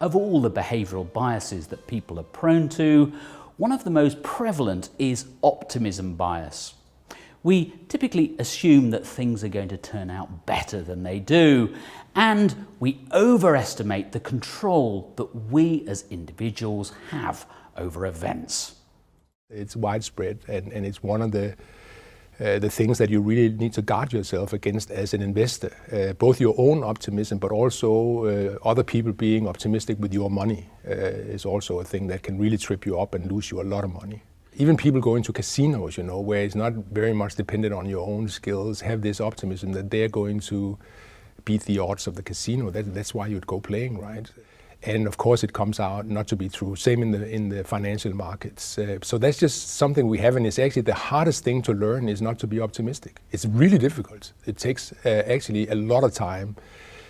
Of all the behavioural biases that people are prone to, one of the most prevalent is optimism bias. We typically assume that things are going to turn out better than they do, and we overestimate the control that we as individuals have over events. It's widespread, and it's one of the things that you really need to guard yourself against as an investor. Both your own optimism, but also other people being optimistic with your money is also a thing that can really trip you up and lose you a lot of money. Even people going to casinos, where it's not very much dependent on your own skills, have this optimism that they're going to beat the odds of the casino. That's why you'd go playing, right? And of course it comes out not to be true. Same in the financial markets. So that's just something we have, and it's actually the hardest thing to learn is not to be optimistic. It's really difficult. It takes actually a lot of time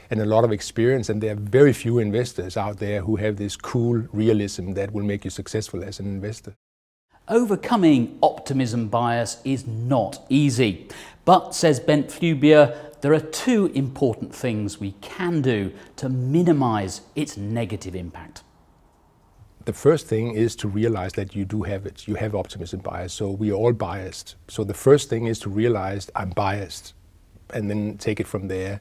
and a lot of experience, and there are very few investors out there who have this cool realism that will make you successful as an investor. Overcoming optimism bias is not easy, but, says Bent Flubier, there are two important things we can do to minimise its negative impact. The first thing is to realize that you do have it. You have optimism bias, so we are all biased. So the first thing is to realize I'm biased, and then take it from there.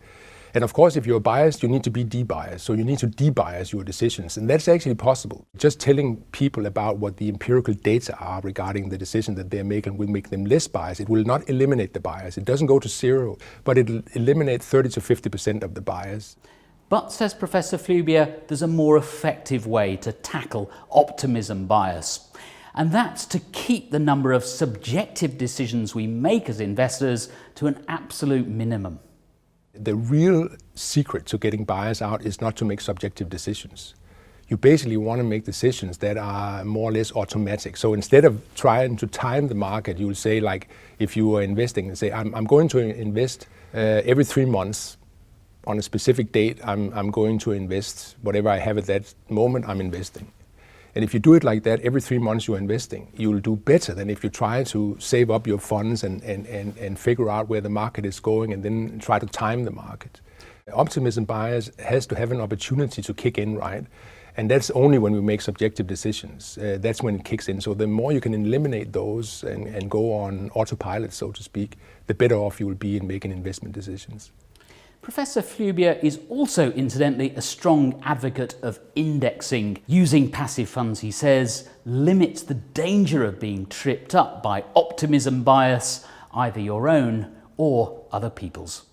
And of course, if you're biased, you need to be de-biased. So you need to de-bias your decisions. And that's actually possible. Just telling people about what the empirical data are regarding the decision that they're making will make them less biased. It will not eliminate the bias. It doesn't go to zero, but it'll eliminate 30 to 50% of the bias. But, says Professor Flubier, there's a more effective way to tackle optimism bias. And that's to keep the number of subjective decisions we make as investors to an absolute minimum. The real secret to getting bias out is not to make subjective decisions. You basically want to make decisions that are more or less automatic. So instead of trying to time the market, you'll say, like, if you are investing, and say, I'm going to invest every 3 months on a specific date. I'm going to invest whatever I have at that moment. I'm investing. And if you do it like that, every 3 months you're investing, you'll do better than if you try to save up your funds and figure out where the market is going and then try to time the market. Optimism bias has to have an opportunity to kick in, right? And that's only when we make subjective decisions. That's when it kicks in. So the more you can eliminate those and go on autopilot, so to speak, the better off you will be in making investment decisions. Professor Flubier is also, incidentally, a strong advocate of indexing. Using passive funds, he says, limits the danger of being tripped up by optimism bias, either your own or other people's.